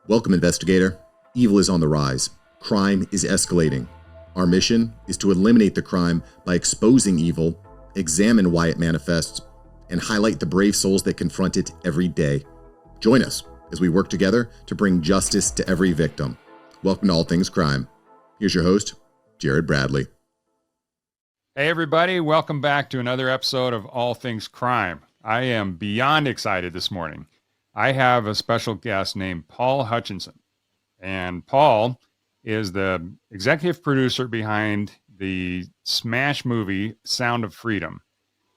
Welcome, investigator. Evil is on the rise. Crime is escalating. Our mission is to eliminate the crime by exposing evil, examine why it manifests, and highlight the brave souls that confront it every day. Join us as we work together to bring justice to every victim. Welcome to All Things Crime. Here's your host, Jared Bradley. Hey everybody, welcome back to another episode of All Things Crime. I am beyond excited this morning. I have a special guest named Paul Hutchinson. And Paul is the executive producer behind the smash movie Sound of Freedom.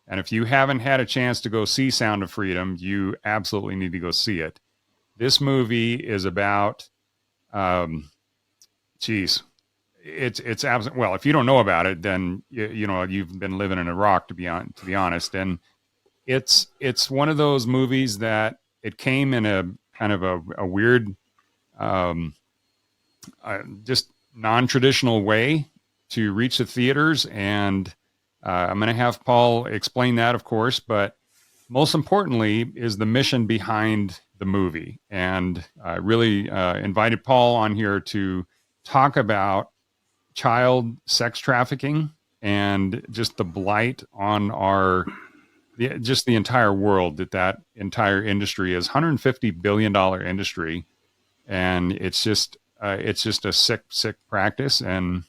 And if you haven't had a chance to go see Sound of Freedom, you absolutely need to go see it. This movie is about, it's absolute. Well, if you don't know about it, then you've been living in a rock, to be honest. And it's one of those movies that it came in a kind of a weird, just non-traditional way to reach the theaters. And I'm going to have Paul explain that, of course, but most importantly is the mission behind the movie. And I really invited Paul on here to talk about child sex trafficking and just the blight on the entire world that entire industry is. $150 billion industry. And it's just a sick practice and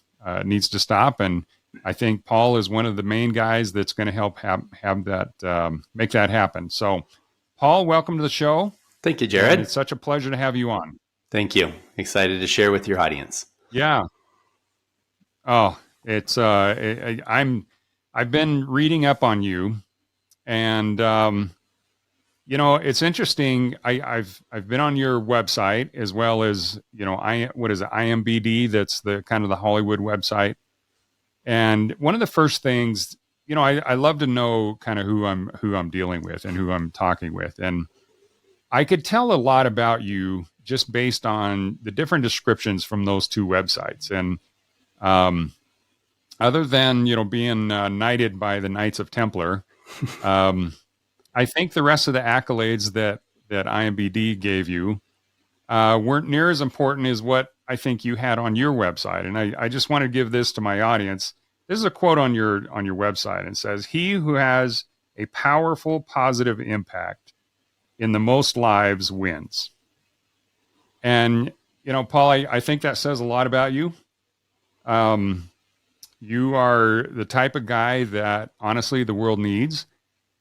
needs to stop. And I think Paul is one of the main guys that's going to help have that, make that happen. So Paul, welcome to the show. Thank you, Jared. And it's such a pleasure to have you on. Thank you. Excited to share with your audience. Yeah. Oh, it's, I've been reading up on you and, it's interesting. I've been on your website as well as, what is it? IMBD. That's the kind of the Hollywood website. And one of the first things, I love to know kind of who I'm dealing with and who I'm talking with. And I could tell a lot about you just based on the different descriptions from those two websites. And, other than, being knighted by the Knights of Templar, I think the rest of the accolades that IMBD gave you weren't near as important as what I think you had on your website. And I just want to give this to my audience. This is a quote on your website. And it says, "He who has a powerful, positive impact in the most lives wins." And, Paul, I think that says a lot about you. You are the type of guy that honestly the world needs.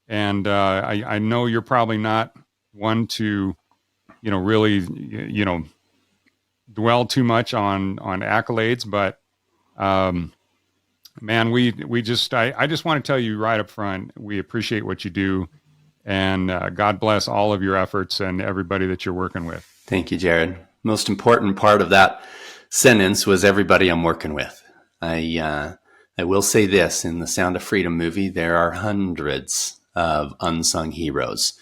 And I know you're probably not one to, really, dwell too much on accolades, but man, I just want to tell you right up front, we appreciate what you do, and God bless all of your efforts and everybody that you're working with. Thank you, Jared. Most important part of that sentence was everybody I'm working with. I will say this: in the Sound of Freedom movie, there are hundreds of unsung heroes,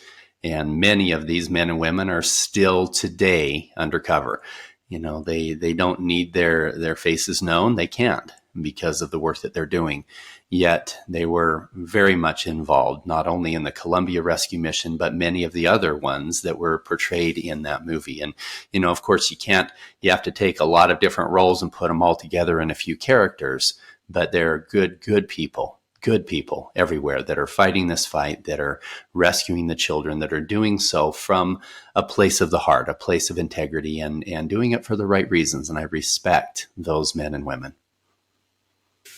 and many of these men and women are still today undercover. They don't need their faces known. They can't, because of the work that they're doing. Yet they were very much involved, not only in the Colombia rescue mission, but many of the other ones that were portrayed in that movie. And, of course you have to take a lot of different roles and put them all together in a few characters, but they're good people everywhere that are fighting this fight, that are rescuing the children, that are doing so from a place of the heart, a place of integrity, and doing it for the right reasons. And I respect those men and women.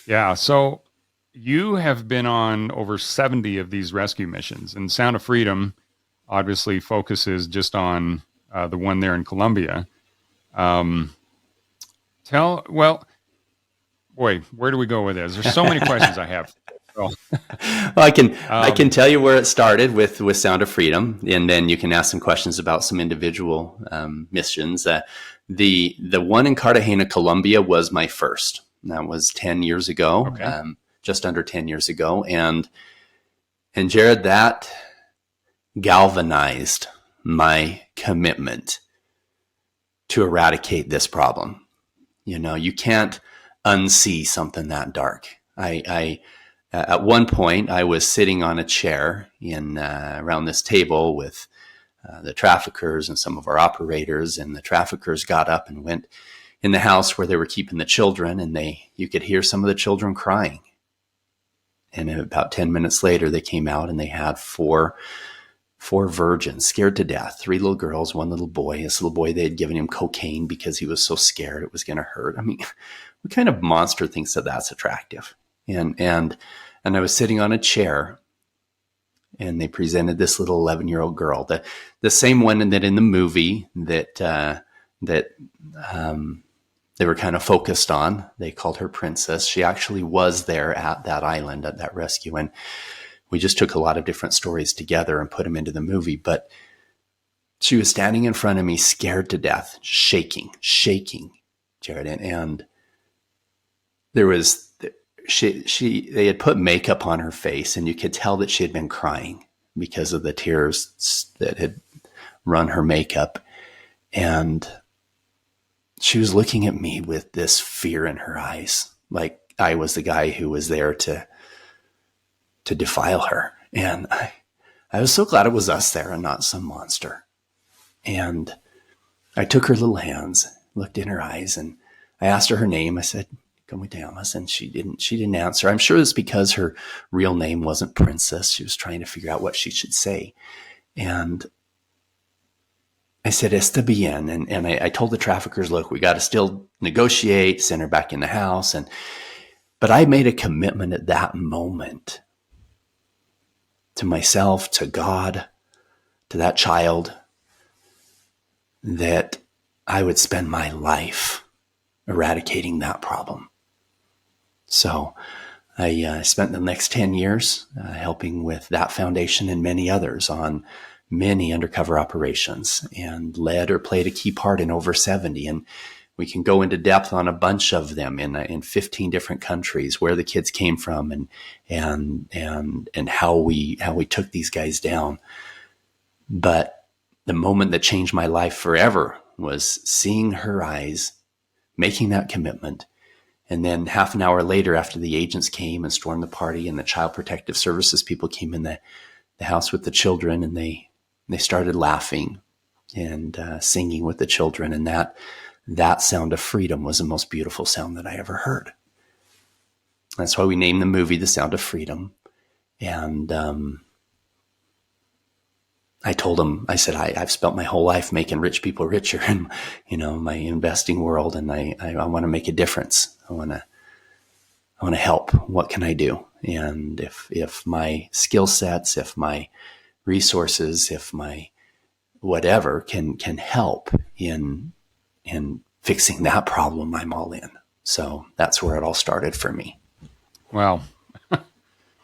Yeah. So you have been on over 70 of these rescue missions, and Sound of Freedom obviously focuses just on the one there in Colombia. Where do we go with this? There's so many questions I have. So, well, I can tell you where it started with Sound of Freedom, and then you can ask some questions about some individual missions. The one in Cartagena, Colombia, was my first. That was 10 years ago, okay. Just under 10 years ago. And Jared, that galvanized my commitment to eradicate this problem. You can't unsee something that dark. At one point, I was sitting on a chair around this table with the traffickers and some of our operators, and the traffickers got up and went in the house where they were keeping the children, and you could hear some of the children crying. And about 10 minutes later, they came out and they had four virgins, scared to death, 3 little girls, 1 little boy. This little boy, they had given him cocaine because he was so scared it was going to hurt. I mean, what kind of monster thinks that that's attractive? And I was sitting on a chair, and they presented this little 11-year-old girl, the same one that in the movie that they were kind of focused on. They called her Princess. She actually was there at that island, at that rescue. And we just took a lot of different stories together and put them into the movie. But she was standing in front of me, scared to death, shaking, Jared. And there was, they had put makeup on her face, and you could tell that she had been crying because of the tears that had run her makeup. And she was looking at me with this fear in her eyes, like I was the guy who was there to defile her. And I was so glad it was us there and not some monster. And I took her little hands, looked in her eyes, and I asked her name. I said, "¿Cómo te llamas?" And she didn't answer. I'm sure it's because her real name wasn't Princess. She was trying to figure out what she should say. And I said, "Está bien." And I told the traffickers, look, we got to still negotiate, send her back in the house. But I made a commitment at that moment to myself, to God, to that child, that I would spend my life eradicating that problem. So I spent the next 10 years helping with that foundation and many others on many undercover operations, and led or played a key part in over 70. And we can go into depth on a bunch of them in 15 different countries, where the kids came from and how we took these guys down. But the moment that changed my life forever was seeing her eyes, making that commitment. And then half an hour later, after the agents came and stormed the party, and the Child Protective Services people came in the house with the children, and they started laughing and singing with the children. And that sound of freedom was the most beautiful sound that I ever heard. That's why we named the movie The Sound of Freedom. And I told him, I said, I've spent my whole life making rich people richer in, my investing world. And I want to make a difference. I want to help. What can I do? And if my skill sets, if my resources, if my whatever can help in fixing that problem, I'm all in. So that's where it all started for me. Wow.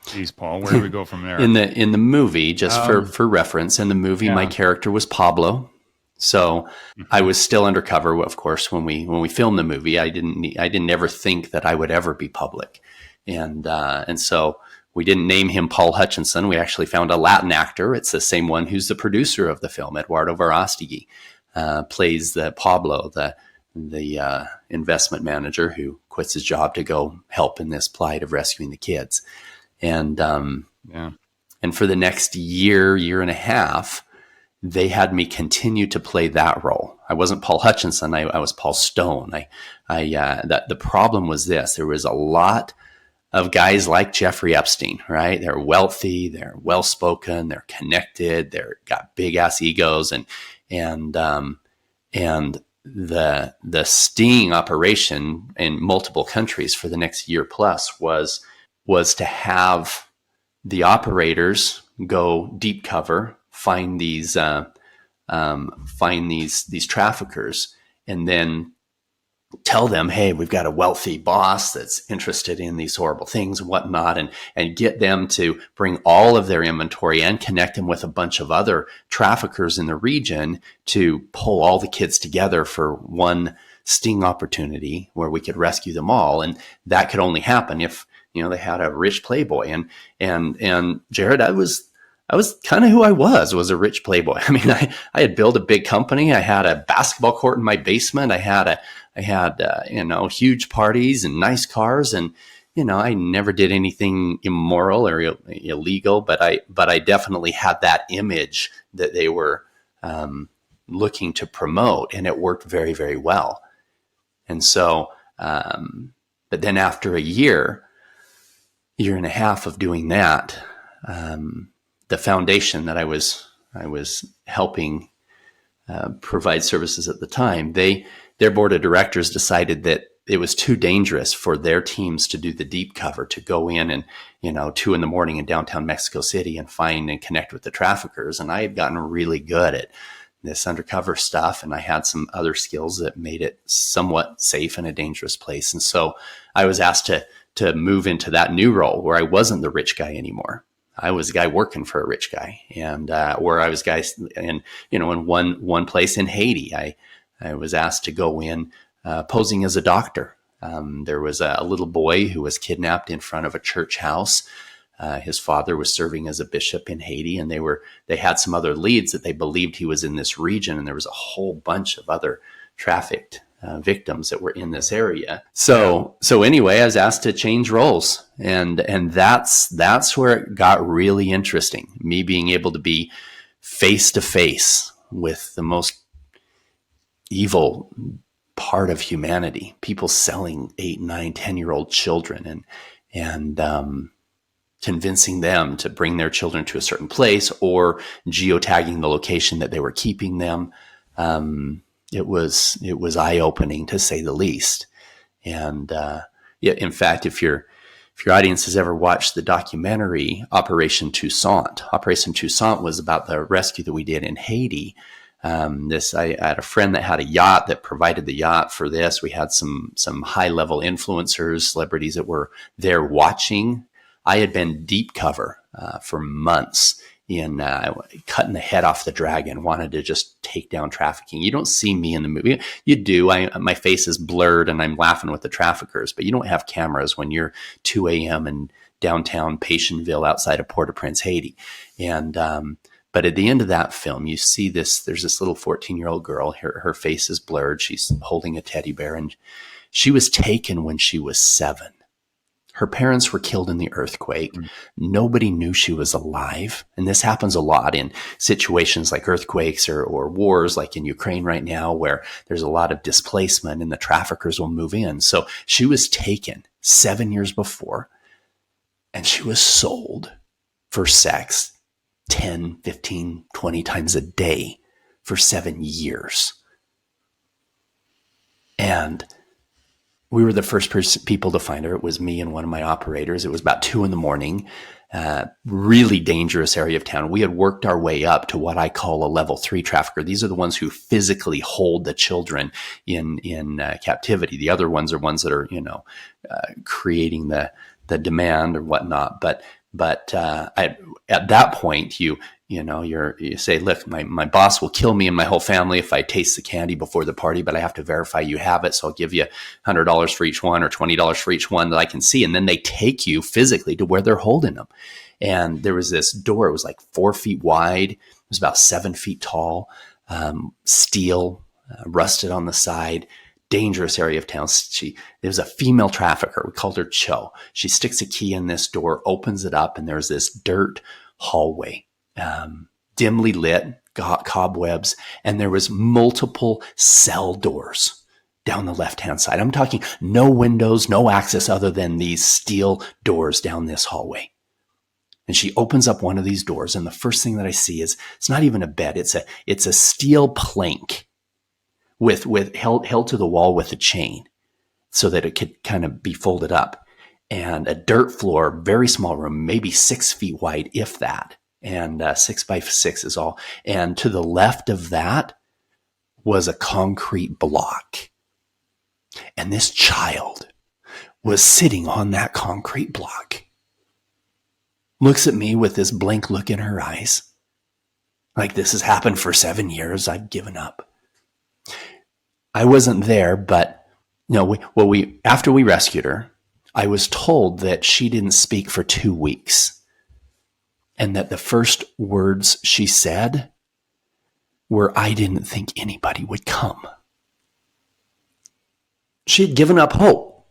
Geez, Paul, where do we go from there? In the movie, just for reference, in the movie, my character was Pablo. So I was still undercover, of course, when we filmed the movie. I didn't ever think that I would ever be public. And so we didn't name him Paul Hutchinson. We actually found a Latin actor. It's the same one who's the producer of the film, Eduardo Verástegui, plays the Pablo, the investment manager who quits his job to go help in this plight of rescuing the kids. And for the next year and a half, they had me continue to play that role. I wasn't Paul Hutchinson. I was Paul Stone. The problem was this: there was a lot of guys like Jeffrey Epstein, right? They're wealthy, they're well-spoken, they're connected, they're got big ass egos, and the sting operation in multiple countries for the next year plus was to have the operators go deep cover, find these traffickers, and then tell them, hey, we've got a wealthy boss that's interested in these horrible things and whatnot, and get them to bring all of their inventory and connect them with a bunch of other traffickers in the region to pull all the kids together for one sting opportunity where we could rescue them all. And that could only happen if, they had a rich playboy. And Jared, I was kind of who I was a rich playboy. I mean, I had built a big company. I had a basketball court in my basement. I had huge parties and nice cars, and I never did anything immoral or illegal, but I definitely had that image that they were looking to promote, and it worked very, very well. And so, but then after a year and a half of doing that, the foundation that I was helping provide services at the time, their board of directors decided that it was too dangerous for their teams to do the deep cover, to go in and, 2 a.m. in downtown Mexico City and find and connect with the traffickers. And I had gotten really good at this undercover stuff, and I had some other skills that made it somewhat safe in a dangerous place. And so I was asked to move into that new role where I wasn't the rich guy anymore. I was a guy working for a rich guy, and where I was guys in one place in Haiti, I was asked to go in posing as a doctor. There was a little boy who was kidnapped in front of a church house. His father was serving as a bishop in Haiti, and they had some other leads that they believed he was in this region, and there was a whole bunch of other trafficked victims that were in this area. So anyway, I was asked to change roles, and that's where it got really interesting. Me being able to be face to face with the most evil part of humanity, people selling 8, 9, 10-year-old children, and convincing them to bring their children to a certain place, or geotagging the location that they were keeping them. It was eye-opening, to say the least. And in fact, if your audience has ever watched the documentary Operation Toussaint was about the rescue that we did in Haiti. I had a friend that had a yacht that provided the yacht for this. We had some high-level influencers, celebrities that were there watching. I had been deep cover for months in cutting the head off the dragon, wanted to just take down trafficking. You don't see me in the movie. You do. My face is blurred and I'm laughing with the traffickers, but you don't have cameras when you're 2 a.m. in downtown Pétionville outside of Port-au-Prince, Haiti. And but at the end of that film, you see there's this little 14-year-old girl. Her face is blurred. She's holding a teddy bear, and she was taken when she was 7. Her parents were killed in the earthquake. Nobody knew she was alive. And this happens a lot in situations like earthquakes or wars like in Ukraine right now, where there's a lot of displacement and the traffickers will move in. So she was taken 7 years before, and she was sold for sex 10, 15, 20 times a day for 7 years. And we were the first people to find her. It was me and one of my operators. It was about 2 a.m, really dangerous area of town. We had worked our way up to what I call a level 3 trafficker. These are the ones who physically hold the children in captivity. The other ones are ones that are, creating the demand or whatnot. But at that point, you say, look, my boss will kill me and my whole family if I taste the candy before the party, but I have to verify you have it. So I'll give you $100 for each one or $20 for each one that I can see. And then they take you physically to where they're holding them. And there was this door. It was like 4 feet wide. It was about 7 feet tall, steel, rusted on the side. Dangerous area of town. It was a female trafficker. We called her Cho. She sticks a key in this door, opens it up, and there's this dirt hallway, dimly lit, got cobwebs, and there was multiple cell doors down the left-hand side. I'm talking no windows, no access other than these steel doors down this hallway. And she opens up one of these doors, and the first thing that I see is, it's not even a bed. It's a steel plank with held to the wall with a chain so that it could kind of be folded up, and a dirt floor, very small room, maybe 6 feet wide, if that, and 6 by 6 is all. And to the left of that was a concrete block. And this child was sitting on that concrete block, looks at me with this blank look in her eyes, like, this has happened for 7 years. I've given up. I wasn't there, but after we rescued her, I was told that she didn't speak for 2 weeks, and that the first words she said were, "I didn't think anybody would come." She had given up hope.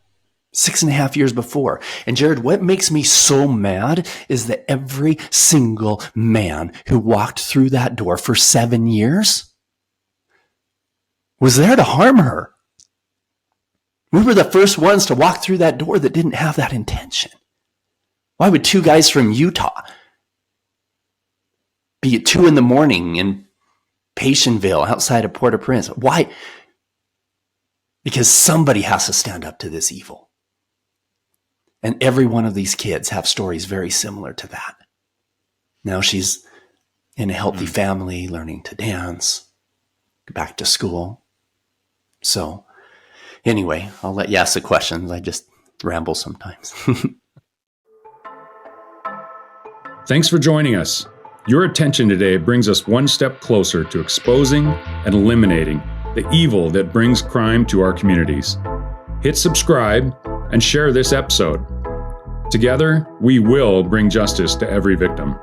6.5 years before. And Jared, what makes me so mad is that every single man who walked through that door for 7 years was there to harm her. We were the first ones to walk through that door that didn't have that intention. Why would two guys from Utah be at 2 a.m. in Patienville outside of Port-au-Prince? Why? Because somebody has to stand up to this evil. And every one of these kids have stories very similar to that. Now she's in a healthy family, learning to dance, back to school. So anyway, I'll let you ask the questions. I just ramble sometimes. Thanks for joining us. Your attention today brings us one step closer to exposing and eliminating the evil that brings crime to our communities. Hit subscribe and share this episode. Together, we will bring justice to every victim.